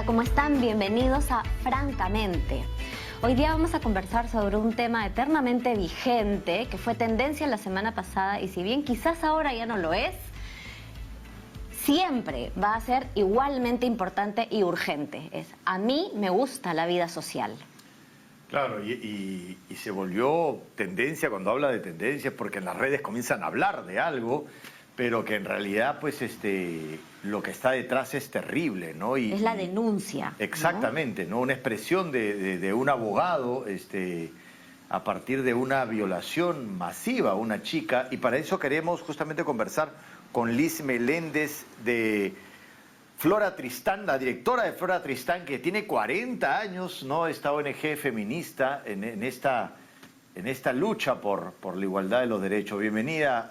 Hola, ¿cómo están? Bienvenidos a Francamente. Hoy día vamos a conversar sobre un tema eternamente vigente que fue tendencia la semana pasada y si bien quizás ahora ya no lo es, siempre va a ser igualmente importante y urgente. A mí me gusta la vida social. Claro, y se volvió tendencia cuando habla de tendencias porque en las redes comienzan a hablar de algo, pero que en realidad pues lo que está detrás es terrible, ¿no? Es la denuncia. Exactamente, ¿no? Una expresión de un abogado a partir de una violación masiva a una chica, y para eso queremos justamente conversar con Liz Meléndez de Flora Tristán, la directora de Flora Tristán, que tiene 40 años, ¿no? Esta ONG feminista en esta lucha por la igualdad de los derechos. Bienvenida,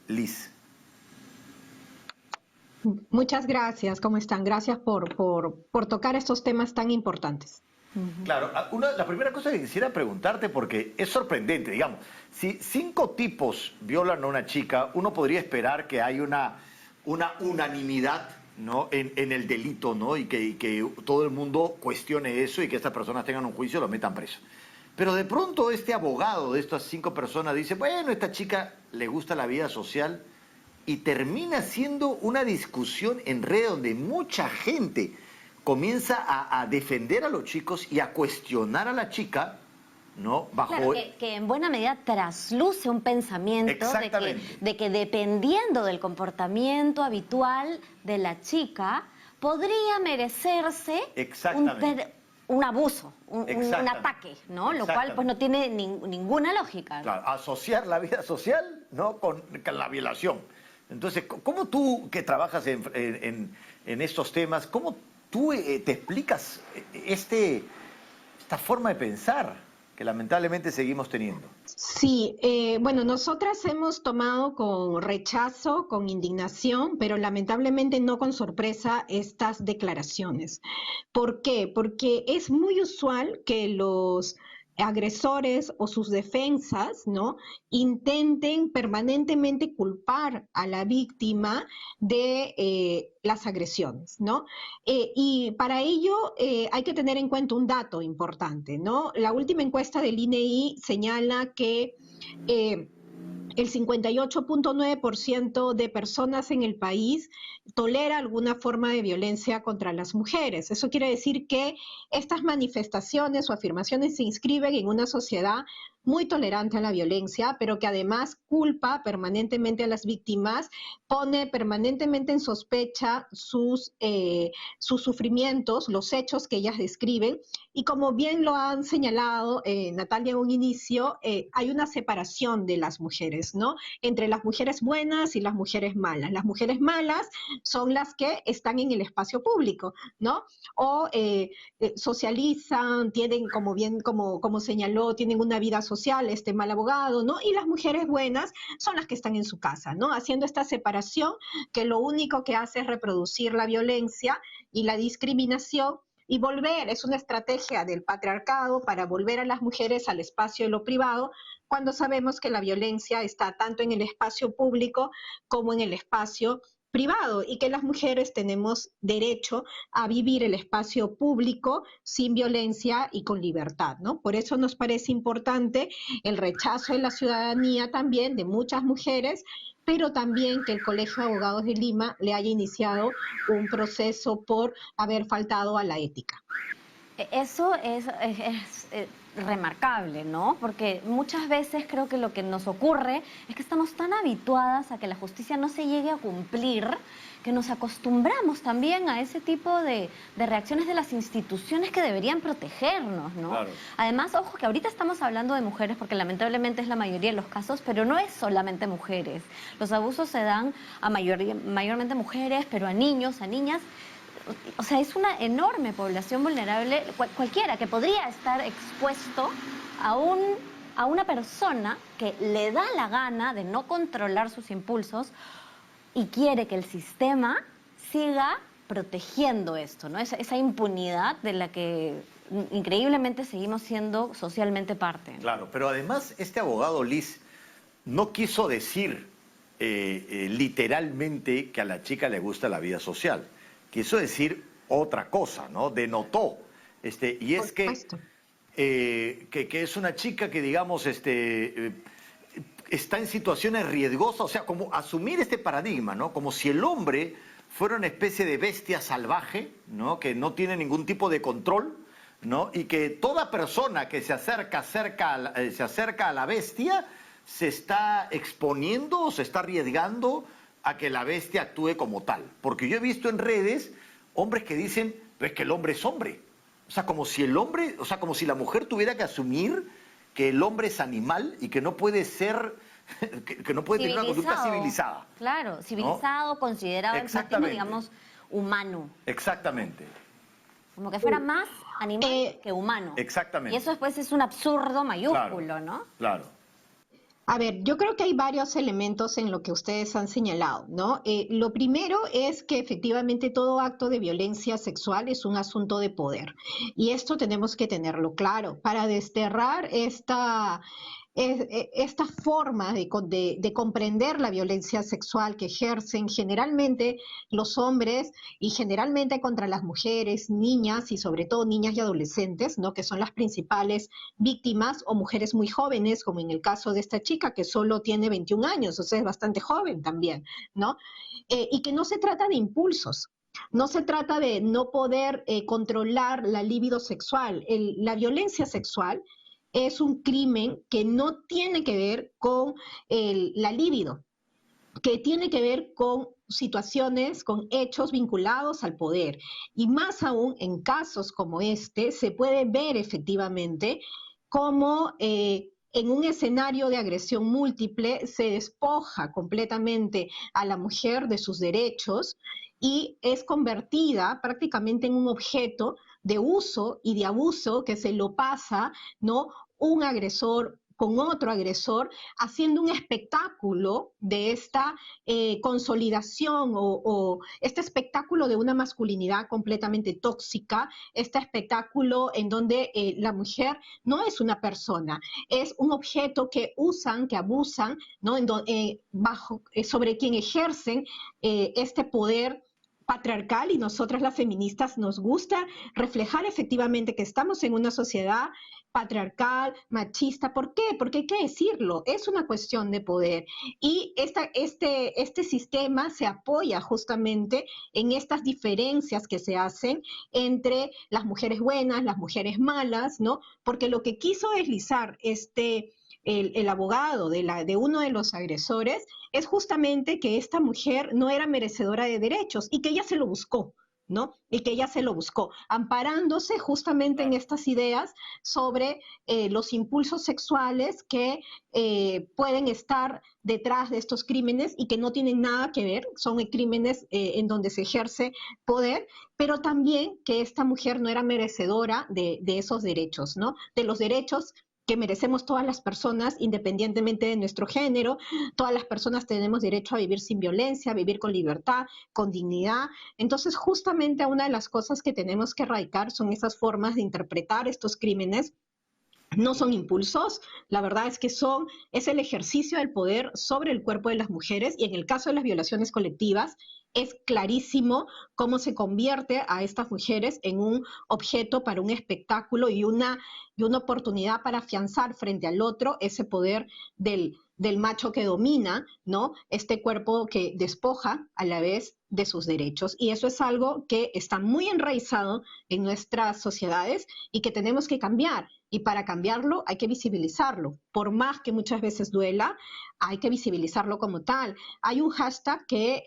Liz. Muchas gracias, ¿cómo están? Gracias por tocar estos temas tan importantes. Claro, la primera cosa que quisiera preguntarte, porque es sorprendente, digamos, si 5 tipos violan a una chica, uno podría esperar que hay una unanimidad, ¿no? en el delito, ¿no? Y que todo el mundo cuestione eso y que estas personas tengan un juicio y lo metan preso. Pero de pronto este abogado de estas 5 personas dice, bueno, esta chica le gusta la vida social, y termina siendo una discusión en red donde mucha gente comienza a defender a los chicos y a cuestionar a la chica, ¿no? Claro, que en buena medida trasluce un pensamiento de que dependiendo del comportamiento habitual de la chica, podría merecerse un abuso, un ataque, ¿no? Lo cual pues no tiene ninguna lógica. Claro, asociar la vida social, ¿no? con la violación. Entonces, ¿cómo tú que trabajas en estos temas, cómo tú te explicas esta forma de pensar que lamentablemente seguimos teniendo? Sí, bueno, nosotras hemos tomado con rechazo, con indignación, pero lamentablemente no con sorpresa estas declaraciones. ¿Por qué? Porque es muy usual que los agresores o sus defensas, ¿no? Intenten permanentemente culpar a la víctima de las agresiones, ¿no? Y para ello hay que tener en cuenta un dato importante, ¿no? La última encuesta del INEI señala que el 58.9% de personas en el país tolera alguna forma de violencia contra las mujeres. Eso quiere decir que estas manifestaciones o afirmaciones se inscriben en una sociedad muy tolerante a la violencia, pero que además culpa permanentemente a las víctimas, pone permanentemente en sospecha sus sufrimientos, los hechos que ellas describen, y como bien lo han señalado Natalia en un inicio, hay una separación de las mujeres, ¿no? Entre las mujeres buenas y las mujeres malas. Las mujeres malas son las que están en el espacio público, ¿no? O socializan, tienen, como señaló, tienen una vida social, este mal abogado, ¿no? Y las mujeres buenas son las que están en su casa, ¿no? Haciendo esta separación que lo único que hace es reproducir la violencia y la discriminación y volver, es una estrategia del patriarcado para volver a las mujeres al espacio de lo privado, cuando sabemos que la violencia está tanto en el espacio público como en el espacio privado y que las mujeres tenemos derecho a vivir el espacio público sin violencia y con libertad, ¿no? Por eso nos parece importante el rechazo de la ciudadanía también de muchas mujeres, pero también que el Colegio de Abogados de Lima le haya iniciado un proceso por haber faltado a la ética. Eso es remarcable, ¿no? Porque muchas veces creo que lo que nos ocurre es que estamos tan habituadas a que la justicia no se llegue a cumplir que nos acostumbramos también a ese tipo de reacciones de las instituciones que deberían protegernos, ¿no? Claro. Además, ojo que ahorita estamos hablando de mujeres porque lamentablemente es la mayoría de los casos, pero no es solamente mujeres. Los abusos se dan a mayormente mujeres, pero a niños, a niñas. O sea, es una enorme población vulnerable, cualquiera que podría estar expuesto a una persona que le da la gana de no controlar sus impulsos y quiere que el sistema siga protegiendo esto, ¿no? Esa impunidad de la que increíblemente seguimos siendo socialmente parte. Claro, pero además este abogado, Liz, no quiso decir literalmente que a la chica le gusta la vida social. Quiso decir otra cosa, ¿no? Denotó. Y es Por supuesto. que es una chica que, digamos, está en situaciones riesgosas, o sea, como asumir este paradigma, ¿no? Como si el hombre fuera una especie de bestia salvaje, ¿no? Que no tiene ningún tipo de control, ¿no? Y que toda persona que se acerca a la bestia se está exponiendo o se está arriesgando a que la bestia actúe como tal. Porque yo he visto en redes hombres que dicen, pero es que el hombre es hombre. O sea, como si el hombre, o sea, como si la mujer tuviera que asumir que el hombre es animal y que no puede ser, que no puede tener una conducta civilizada. Claro, civilizado, ¿no? Considerado el máximo, digamos, humano. Exactamente. Como que fuera más animal que humano. Exactamente. Y eso después es un absurdo mayúsculo, claro, ¿no? Claro. A ver, yo creo que hay varios elementos en lo que ustedes han señalado, ¿no? Lo primero es que efectivamente todo acto de violencia sexual es un asunto de poder. Y esto tenemos que tenerlo claro para desterrar esta forma de comprender la violencia sexual que ejercen generalmente los hombres y generalmente contra las mujeres, niñas y sobre todo niñas y adolescentes, ¿no? Que son las principales víctimas, o mujeres muy jóvenes, como en el caso de esta chica que solo tiene 21 años, o sea, es bastante joven también, ¿no? Y que no se trata de impulsos. No se trata de no poder controlar la libido sexual. La violencia sexual es un crimen que no tiene que ver con la libido, que tiene que ver con situaciones, con hechos vinculados al poder. Y más aún en casos como este, se puede ver efectivamente cómo en un escenario de agresión múltiple se despoja completamente a la mujer de sus derechos y es convertida prácticamente en un objeto de uso y de abuso que se lo pasa, ¿no? Un agresor con otro agresor, haciendo un espectáculo de esta consolidación o este espectáculo de una masculinidad completamente tóxica, este espectáculo en donde la mujer no es una persona, es un objeto que usan, que abusan, ¿no? Sobre quien ejercen este poder patriarcal, y nosotras las feministas nos gusta reflejar efectivamente que estamos en una sociedad patriarcal, machista. ¿Por qué? Porque hay que decirlo, es una cuestión de poder. Y este sistema se apoya justamente en estas diferencias que se hacen entre las mujeres buenas, las mujeres malas, ¿no? Porque lo que quiso deslizar el abogado de uno de los agresores es justamente que esta mujer no era merecedora de derechos y que ella se lo buscó, ¿no? Y que ella se lo buscó, amparándose justamente en estas ideas sobre los impulsos sexuales que pueden estar detrás de estos crímenes y que no tienen nada que ver, son crímenes en donde se ejerce poder, pero también que esta mujer no era merecedora de esos derechos, ¿no? De los derechos que merecemos todas las personas, independientemente de nuestro género. Todas las personas tenemos derecho a vivir sin violencia, a vivir con libertad, con dignidad. Entonces, justamente una de las cosas que tenemos que erradicar son esas formas de interpretar estos crímenes. No son impulsos, la verdad es que es el ejercicio del poder sobre el cuerpo de las mujeres, y en el caso de las violaciones colectivas es clarísimo cómo se convierte a estas mujeres en un objeto para un espectáculo y una oportunidad para afianzar frente al otro ese poder del macho que domina, ¿no? Este cuerpo que despoja a la vez de sus derechos. Y eso es algo que está muy enraizado en nuestras sociedades y que tenemos que cambiar. Y para cambiarlo hay que visibilizarlo. Por más que muchas veces duela, hay que visibilizarlo como tal. Hay un hashtag que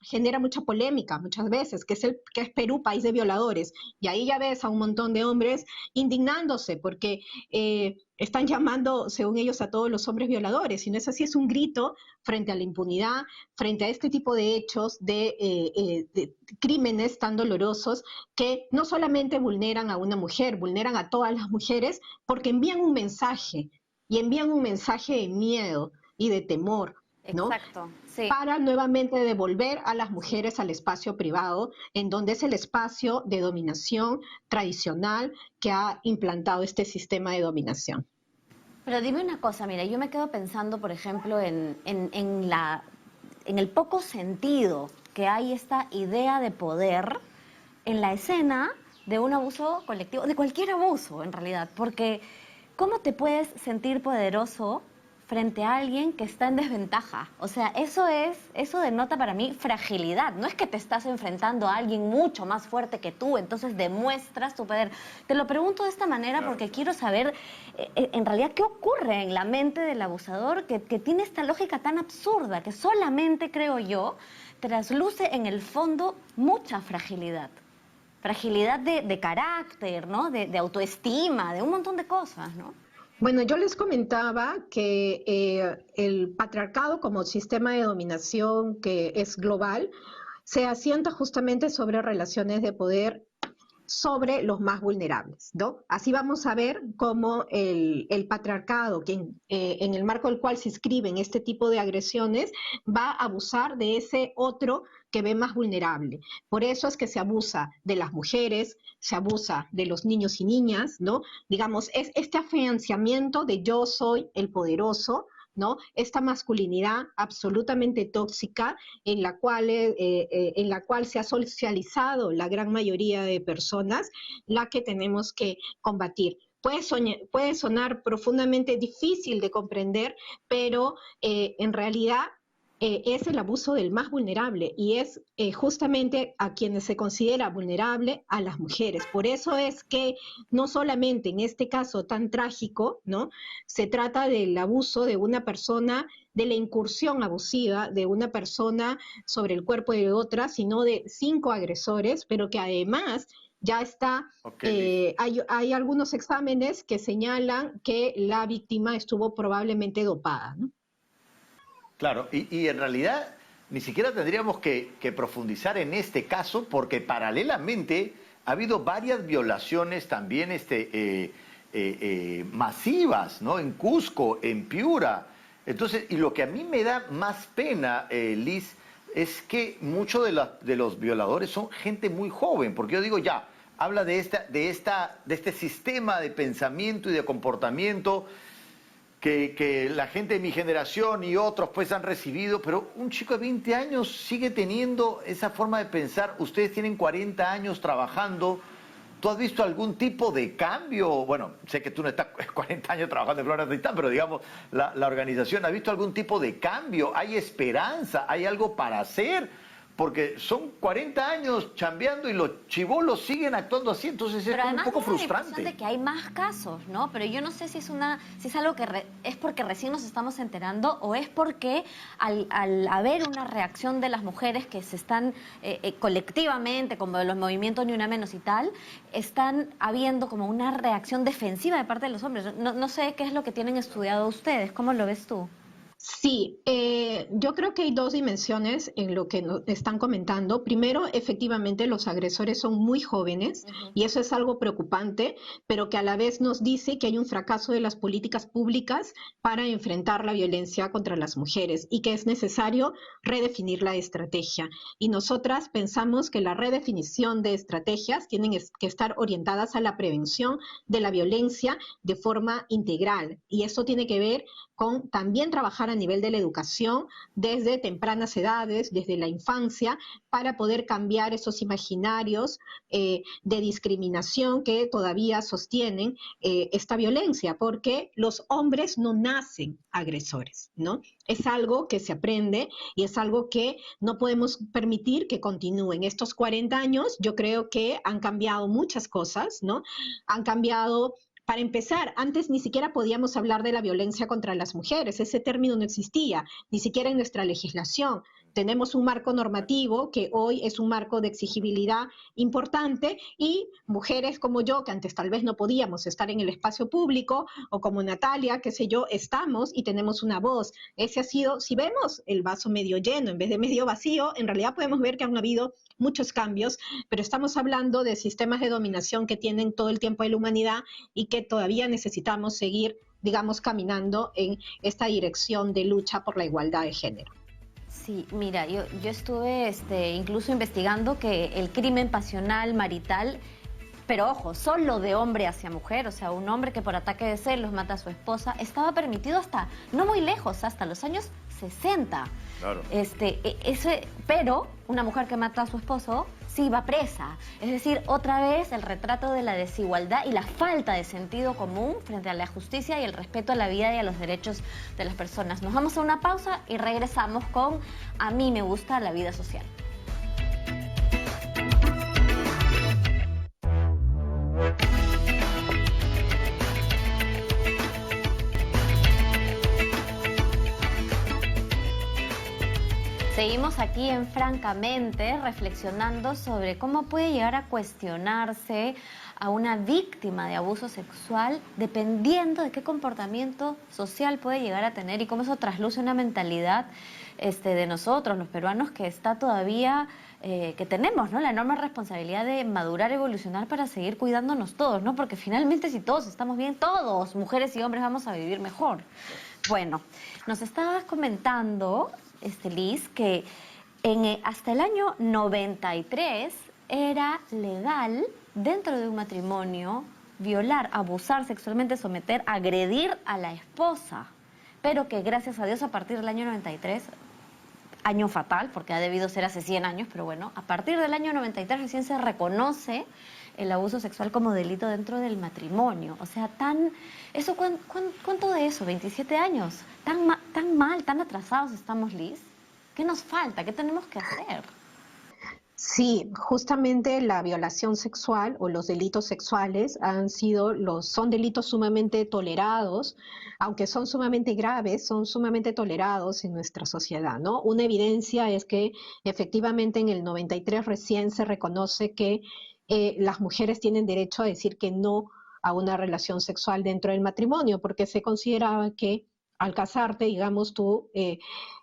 genera mucha polémica muchas veces, que es Perú, país de violadores. Y ahí ya ves a un montón de hombres indignándose porque están llamando, según ellos, a todos los hombres violadores. Y no es así, es un grito frente a la impunidad, frente a este tipo de hechos, de crímenes tan dolorosos que no solamente vulneran a una mujer, vulneran a todas las mujeres porque envían un mensaje, y envían un mensaje de miedo y de temor, ¿no? Exacto, sí. Para nuevamente devolver a las mujeres al espacio privado, en donde es el espacio de dominación tradicional que ha implantado este sistema de dominación. Pero dime una cosa, mira, yo me quedo pensando, por ejemplo, en el poco sentido que hay esta idea de poder en la escena de un abuso colectivo, de cualquier abuso en realidad, porque ¿cómo te puedes sentir poderoso frente a alguien que está en desventaja? O sea, eso denota para mí fragilidad. No es que te estás enfrentando a alguien mucho más fuerte que tú, entonces demuestras tu poder. Te lo pregunto de esta manera porque quiero saber, en realidad, qué ocurre en la mente del abusador que tiene esta lógica tan absurda, que solamente, creo yo, trasluce en el fondo mucha fragilidad. Fragilidad de carácter, ¿no? De autoestima, de un montón de cosas, ¿no? Bueno, yo les comentaba que el patriarcado como sistema de dominación que es global se asienta justamente sobre relaciones de poder sobre los más vulnerables, ¿no? Así vamos a ver cómo el patriarcado, en el marco del cual se inscriben este tipo de agresiones, va a abusar de ese otro que ve más vulnerable. Por eso es que se abusa de las mujeres, se abusa de los niños y niñas, ¿no? Digamos, es este afianzamiento de yo soy el poderoso, ¿no? Esta masculinidad absolutamente tóxica en la cual se ha socializado la gran mayoría de personas, la que tenemos que combatir. Puede sonar profundamente difícil de comprender, pero en realidad es el abuso del más vulnerable y es justamente a quienes se considera vulnerable, a las mujeres. Por eso es que no solamente en este caso tan trágico, ¿no? Se trata del abuso de una persona, de la incursión abusiva de una persona sobre el cuerpo de otra, sino de 5 agresores, pero que además ya está, hay algunos exámenes que señalan que la víctima estuvo probablemente dopada, ¿no? Claro, y en realidad ni siquiera tendríamos que profundizar en este caso porque paralelamente ha habido varias violaciones también masivas, ¿no? En Cusco, en Piura. Entonces, y lo que a mí me da más pena, Liz, es que muchos de los violadores son gente muy joven, porque yo digo ya, habla de este sistema de pensamiento y de comportamiento que la gente de mi generación y otros pues han recibido, pero un chico de 20 años sigue teniendo esa forma de pensar. Ustedes tienen 40 años trabajando. ¿Tú has visto algún tipo de cambio? Bueno, sé que tú no estás 40 años trabajando en Flora Tristán, pero digamos, la organización, ¿ha visto algún tipo de cambio? ¿Hay esperanza? ¿Hay algo para hacer? Porque son 40 años chambeando y los chibolos siguen actuando así, entonces es un poco frustrante. De que hay más casos, ¿no? Pero yo no sé si es algo que es porque recién nos estamos enterando o es porque al haber una reacción de las mujeres que se están colectivamente, como de los movimientos Ni Una Menos y tal, están habiendo como una reacción defensiva de parte de los hombres. No sé qué es lo que tienen estudiado ustedes, ¿cómo lo ves tú? Sí, yo creo que hay 2 dimensiones en lo que nos están comentando. Primero, efectivamente, los agresores son muy jóvenes y eso es algo preocupante, pero que a la vez nos dice que hay un fracaso de las políticas públicas para enfrentar la violencia contra las mujeres y que es necesario redefinir la estrategia. Y nosotras pensamos que la redefinición de estrategias tienen que estar orientadas a la prevención de la violencia de forma integral y eso tiene que ver con también trabajar a nivel de la educación desde tempranas edades, desde la infancia, para poder cambiar esos imaginarios de discriminación que todavía sostienen esta violencia, porque los hombres no nacen agresores, ¿no? Es algo que se aprende y es algo que no podemos permitir que continúen. Estos 40 años yo creo que han cambiado muchas cosas, ¿no? Han cambiado. Para empezar, antes ni siquiera podíamos hablar de la violencia contra las mujeres, ese término no existía, ni siquiera en nuestra legislación. Tenemos un marco normativo que hoy es un marco de exigibilidad importante y mujeres como yo, que antes tal vez no podíamos estar en el espacio público, o como Natalia, qué sé yo, estamos y tenemos una voz. Ese ha sido, si vemos el vaso medio lleno en vez de medio vacío, en realidad podemos ver que han habido muchos cambios, pero estamos hablando de sistemas de dominación que tienen todo el tiempo de la humanidad y que todavía necesitamos seguir, digamos, caminando en esta dirección de lucha por la igualdad de género. Sí, mira, yo estuve incluso investigando que el crimen pasional marital, pero ojo, solo de hombre hacia mujer, o sea, un hombre que por ataque de celos mata a su esposa, estaba permitido hasta, no muy lejos, hasta los años 60. Claro. Pero una mujer que mató a su esposo sí va presa. Es decir, otra vez el retrato de la desigualdad y la falta de sentido común frente a la justicia y el respeto a la vida y a los derechos de las personas. Nos vamos a una pausa y regresamos con A mí me gusta la vida social. Seguimos aquí en Francamente, reflexionando sobre cómo puede llegar a cuestionarse a una víctima de abuso sexual dependiendo de qué comportamiento social puede llegar a tener y cómo eso trasluce una mentalidad de nosotros, los peruanos, que está todavía, que tenemos, ¿no?, la enorme responsabilidad de madurar, evolucionar para seguir cuidándonos todos, ¿no? Porque finalmente si todos estamos bien, todos, mujeres y hombres, vamos a vivir mejor. Bueno, nos estabas comentando, Liz, que hasta el año 93 era legal dentro de un matrimonio violar, abusar sexualmente, someter, agredir a la esposa, pero que gracias a Dios a partir del año 93, año fatal porque ha debido ser hace 100 años, pero bueno, a partir del año 93 recién se reconoce el abuso sexual como delito dentro del matrimonio. O sea, ¿cuánto de eso? 27 años. Tan mal, tan atrasados estamos, Liz. ¿Qué nos falta? ¿Qué tenemos que hacer? Sí, justamente la violación sexual o los delitos sexuales son delitos sumamente tolerados, aunque son sumamente graves, son sumamente tolerados en nuestra sociedad, ¿no? Una evidencia es que efectivamente en el 93 recién se reconoce que las mujeres tienen derecho a decir que no a una relación sexual dentro del matrimonio, porque se consideraba que al casarte, digamos,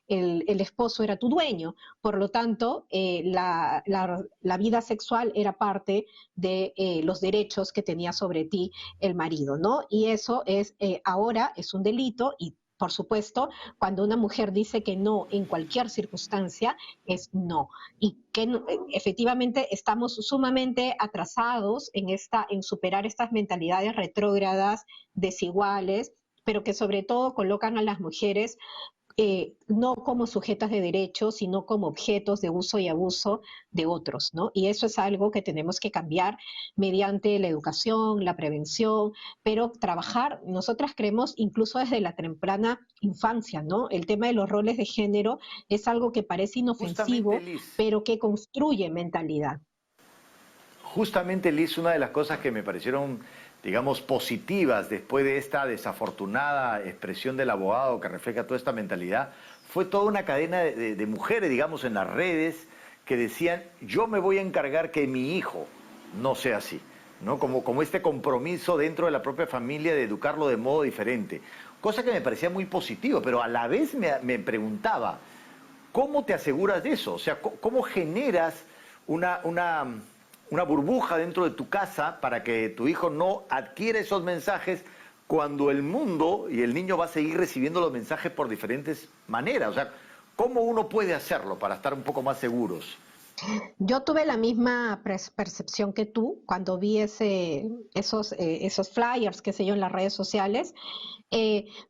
el esposo era tu dueño. Por lo tanto, la vida sexual era parte de los derechos que tenía sobre ti el marido, ¿no? Y eso ahora es un delito y, por supuesto, cuando una mujer dice que no en cualquier circunstancia, es no. Y que efectivamente estamos sumamente atrasados en superar estas mentalidades retrógradas, desiguales, pero que sobre todo colocan a las mujeres no como sujetas de derechos, sino como objetos de uso y abuso de otros, ¿no? Y eso es algo que tenemos que cambiar mediante la educación, la prevención, pero trabajar, nosotras creemos incluso desde la temprana infancia, ¿no? El tema de los roles de género es algo que parece inofensivo, Justamente, Liz, pero que construye mentalidad. Justamente, Liz, una de las cosas que me parecieron, digamos, positivas después de esta desafortunada expresión del abogado que refleja toda esta mentalidad, fue toda una cadena de mujeres, digamos, en las redes que decían, yo me voy a encargar que mi hijo no sea así, ¿no? Como este compromiso dentro de la propia familia de educarlo de modo diferente. Cosa que me parecía muy positivo, pero a la vez me preguntaba, ¿cómo te aseguras de eso? O sea, ¿cómo generas una burbuja dentro de tu casa para que tu hijo no adquiera esos mensajes cuando el mundo y el niño va a seguir recibiendo los mensajes por diferentes maneras? O sea, ¿cómo uno puede hacerlo para estar un poco más seguros? Yo tuve la misma percepción que tú cuando vi esos flyers, qué sé yo, en las redes sociales,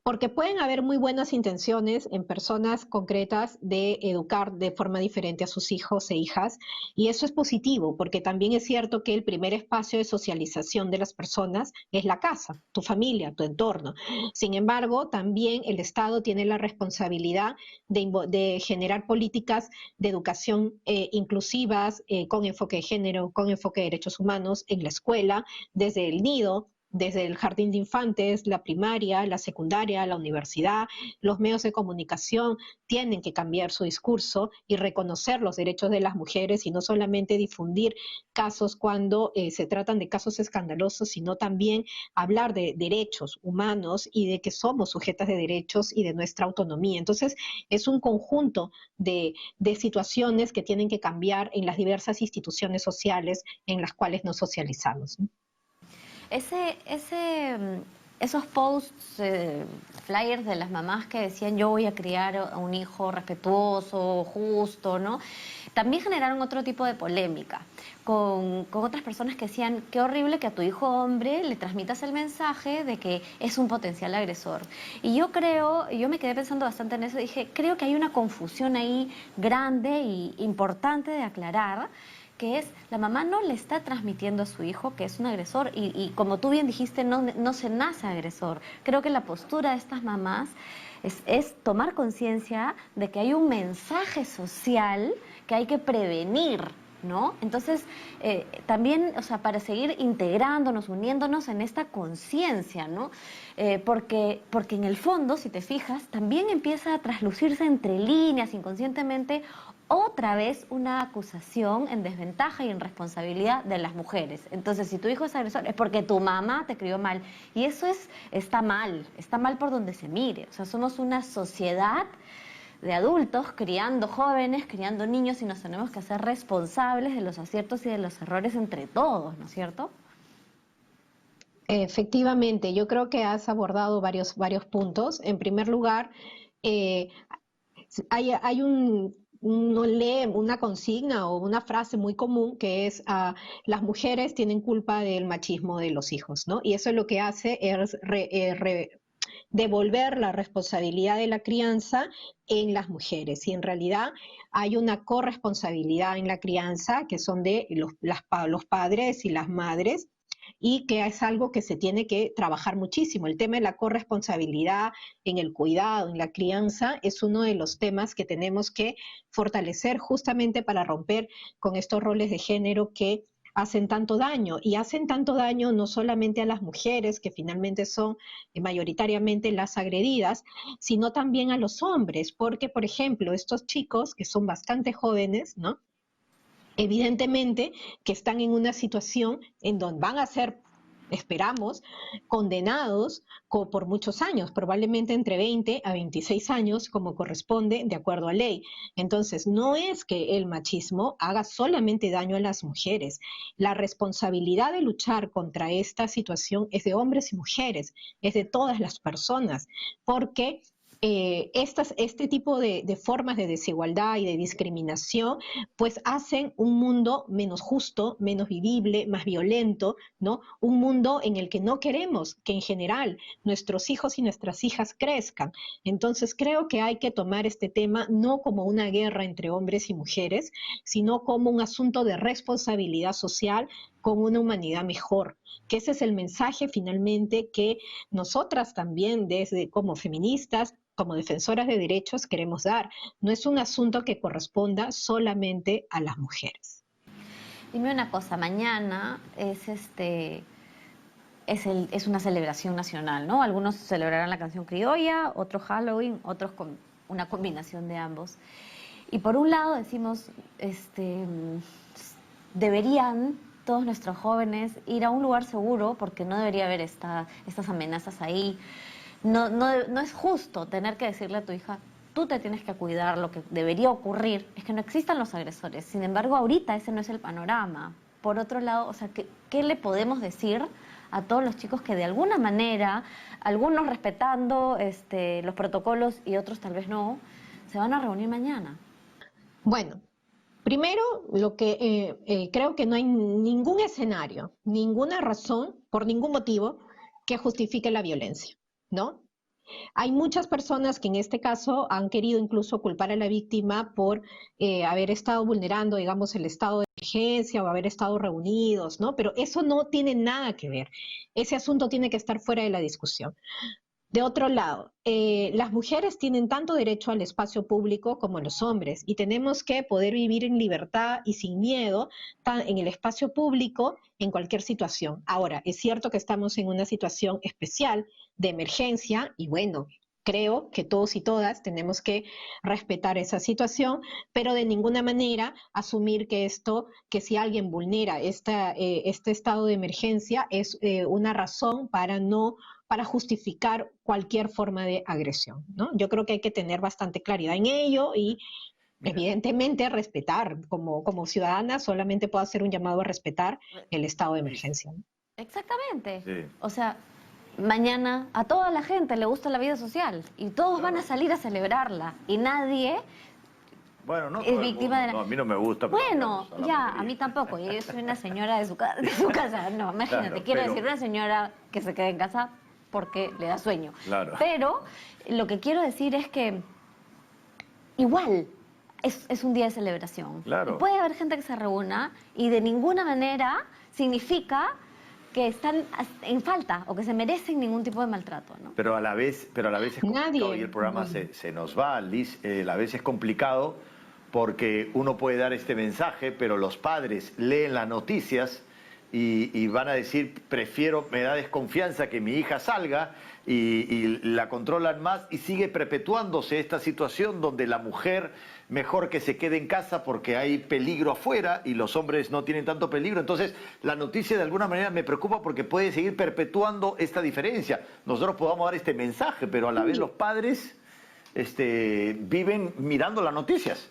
porque pueden haber muy buenas intenciones en personas concretas de educar de forma diferente a sus hijos e hijas, y eso es positivo, porque también es cierto que el primer espacio de socialización de las personas es la casa, tu familia, tu entorno. Sin embargo, también el Estado tiene la responsabilidad de generar políticas de educación inclusivas, con enfoque de género, con enfoque de derechos humanos en la escuela, desde el nido, desde el jardín de infantes, la primaria, la secundaria, la universidad. Los medios de comunicación tienen que cambiar su discurso y reconocer los derechos de las mujeres y no solamente difundir casos cuando se tratan de casos escandalosos, sino también hablar de derechos humanos y de que somos sujetas de derechos y de nuestra autonomía. Entonces, es un conjunto de situaciones que tienen que cambiar en las diversas instituciones sociales en las cuales nos socializamos, ¿no? Esos posts, flyers de las mamás que decían yo voy a criar a un hijo respetuoso, justo, ¿no? también generaron otro tipo de polémica con otras personas que decían, qué horrible que a tu hijo hombre le transmitas el mensaje de que es un potencial agresor. Y yo me quedé pensando bastante en eso, dije, creo que hay una confusión ahí grande y importante de aclarar, que es, la mamá no le está transmitiendo a su hijo que es un agresor y como tú bien dijiste, no se nace agresor. Creo que la postura de estas mamás es tomar conciencia de que hay un mensaje social que hay que prevenir, ¿no? Entonces, también, o sea, para seguir integrándonos, uniéndonos en esta conciencia, ¿no? Porque en el fondo, si te fijas, también empieza a traslucirse entre líneas, inconscientemente, otra vez una acusación en desventaja y en responsabilidad de las mujeres. Entonces, si tu hijo es agresor, es porque tu mamá te crió mal. Y eso está mal por donde se mire. O sea, somos una sociedad de adultos criando jóvenes, criando niños y nos tenemos que hacer responsables de los aciertos y de los errores entre todos, ¿no es cierto? Efectivamente, yo creo que has abordado varios puntos. En primer lugar, eh, hay una consigna o una frase muy común que es las mujeres tienen culpa del machismo de los hijos, ¿no? Y eso lo que hace es devolver la responsabilidad de la crianza en las mujeres. Y en realidad hay una corresponsabilidad en la crianza que son de los padres y las madres, y que es algo que se tiene que trabajar muchísimo. El tema de la corresponsabilidad en el cuidado, en la crianza, es uno de los temas que tenemos que fortalecer justamente para romper con estos roles de género que hacen tanto daño, y hacen tanto daño no solamente a las mujeres, que finalmente son mayoritariamente las agredidas, sino también a los hombres, porque, por ejemplo, estos chicos que son bastante jóvenes, ¿no? Evidentemente que están en una situación en donde van a ser, esperamos, condenados por muchos años, probablemente entre 20 a 26 años, como corresponde de acuerdo a ley. Entonces, no es que el machismo haga solamente daño a las mujeres. La responsabilidad de luchar contra esta situación es de hombres y mujeres, es de todas las personas, porque este tipo de formas de desigualdad y de discriminación pues hacen un mundo menos justo, menos vivible, más violento, ¿no? Un mundo en el que no queremos que en general nuestros hijos y nuestras hijas crezcan. Entonces creo que hay que tomar este tema no como una guerra entre hombres y mujeres, sino como un asunto de responsabilidad social con una humanidad mejor, que ese es el mensaje finalmente que nosotras también desde como feministas, como defensoras de derechos queremos dar. No es un asunto que corresponda solamente a las mujeres. Dime una cosa, mañana es una celebración nacional, ¿no? Algunos celebrarán la canción criolla, otros Halloween, otros con una combinación de ambos. Y por un lado decimos, deberían todos nuestros jóvenes ir a un lugar seguro porque no debería haber estas amenazas ahí. No es justo tener que decirle a tu hija, tú te tienes que cuidar. Lo que debería ocurrir es que no existan los agresores. Sin embargo, ahorita ese no es el panorama. Por otro lado, o sea, ¿qué le podemos decir a todos los chicos que de alguna manera, algunos respetando los protocolos y otros tal vez no, se van a reunir mañana? Bueno, primero, lo que creo que no hay ningún escenario, ninguna razón, por ningún motivo, que justifique la violencia, ¿no? Hay muchas personas que en este caso han querido incluso culpar a la víctima por haber estado vulnerando, digamos, el estado de emergencia o haber estado reunidos, ¿no? Pero eso no tiene nada que ver. Ese asunto tiene que estar fuera de la discusión. De otro lado, las mujeres tienen tanto derecho al espacio público como los hombres, y tenemos que poder vivir en libertad y sin miedo en el espacio público en cualquier situación. Ahora, es cierto que estamos en una situación especial de emergencia y bueno, creo que todos y todas tenemos que respetar esa situación, pero de ninguna manera asumir que si alguien vulnera este estado de emergencia es una razón para justificar cualquier forma de agresión, ¿no? Yo creo que hay que tener bastante claridad en ello y Mira, evidentemente respetar. Como ciudadana solamente puedo hacer un llamado a respetar el estado de sí, emergencia, ¿no? Exactamente. sí, O sea, mañana a toda la gente le gusta la vida social y todos van a claro. salir a celebrarla y nadie Bueno, no es todo el víctima mundo, de la... no, a mí no me gusta. pero Bueno, digamos, a la ya, mayoría. a mí tampoco. Yo soy una señora de su casa. No, imagínate, Claro, quiero pero- decir una señora que se quede en casa porque le da sueño. Claro. Pero lo que quiero decir es que igual es un día de celebración. Claro. Y puede haber gente que se reúna y de ninguna manera significa que están en falta o que se merecen ningún tipo de maltrato, ¿no? Pero a la vez es complicado Nadie. y el programa se nos va, Liz. A la vez es complicado porque uno puede dar este mensaje, pero los padres leen las noticias y van a decir, me da desconfianza que mi hija salga y la controlan más y sigue perpetuándose esta situación donde la mujer mejor que se quede en casa porque hay peligro afuera y los hombres no tienen tanto peligro. Entonces, la noticia de alguna manera me preocupa porque puede seguir perpetuando esta diferencia. Nosotros podamos dar este mensaje, pero a la vez los padres viven mirando las noticias.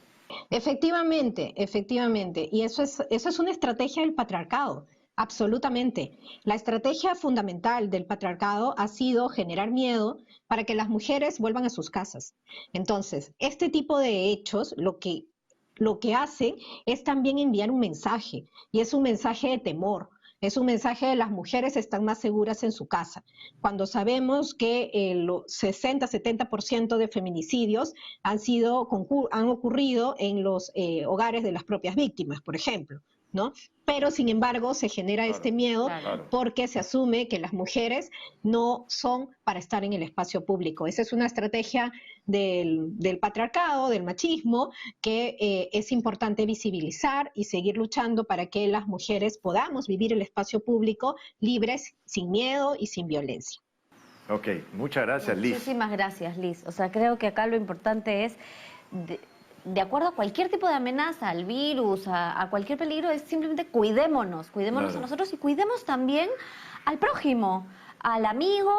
Efectivamente, efectivamente. Y eso es una estrategia del patriarcado, absolutamente. La estrategia fundamental del patriarcado ha sido generar miedo para que las mujeres vuelvan a sus casas. Entonces, este tipo de hechos lo que hacen es también enviar un mensaje, y es un mensaje de temor. Es un mensaje de las mujeres están más seguras en su casa. Cuando sabemos que el 60-70% de feminicidios han ocurrido en los hogares de las propias víctimas, por ejemplo, ¿no? Pero, sin embargo, se genera este miedo Claro. porque se asume que las mujeres no son para estar en el espacio público. Esa es una estrategia del patriarcado, del machismo, que es importante visibilizar y seguir luchando para que las mujeres podamos vivir el espacio público libres, sin miedo y sin violencia. Ok, muchas gracias, Liz. Muchísimas gracias, Liz. O sea, creo que acá lo importante es, de acuerdo a cualquier tipo de amenaza, al virus, a cualquier peligro, es simplemente cuidémonos Claro. a nosotros y cuidemos también al prójimo, al amigo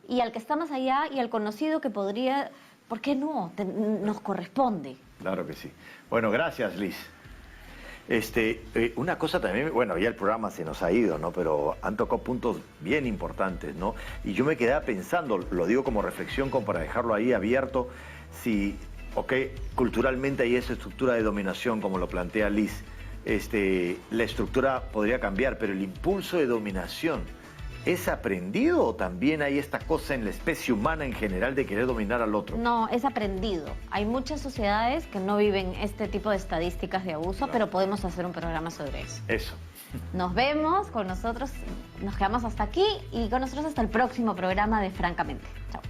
y al que está más allá y al conocido que podría, ¿por qué no? Nos corresponde. Claro que sí. Bueno, gracias, Liz. Una cosa también, bueno, ya el programa se nos ha ido, ¿no? Pero han tocado puntos bien importantes, ¿no? Y yo me quedaba pensando, lo digo como reflexión, como para dejarlo ahí abierto, si, culturalmente hay esa estructura de dominación, como lo plantea Liz, la estructura podría cambiar, pero el impulso de dominación, ¿es aprendido o también hay esta cosa en la especie humana en general de querer dominar al otro? No, es aprendido. Hay muchas sociedades que no viven este tipo de estadísticas de abuso, pero podemos hacer un programa sobre eso. Eso. Nos vemos con nosotros, nos quedamos hasta aquí y con nosotros hasta el próximo programa de Francamente. Chao.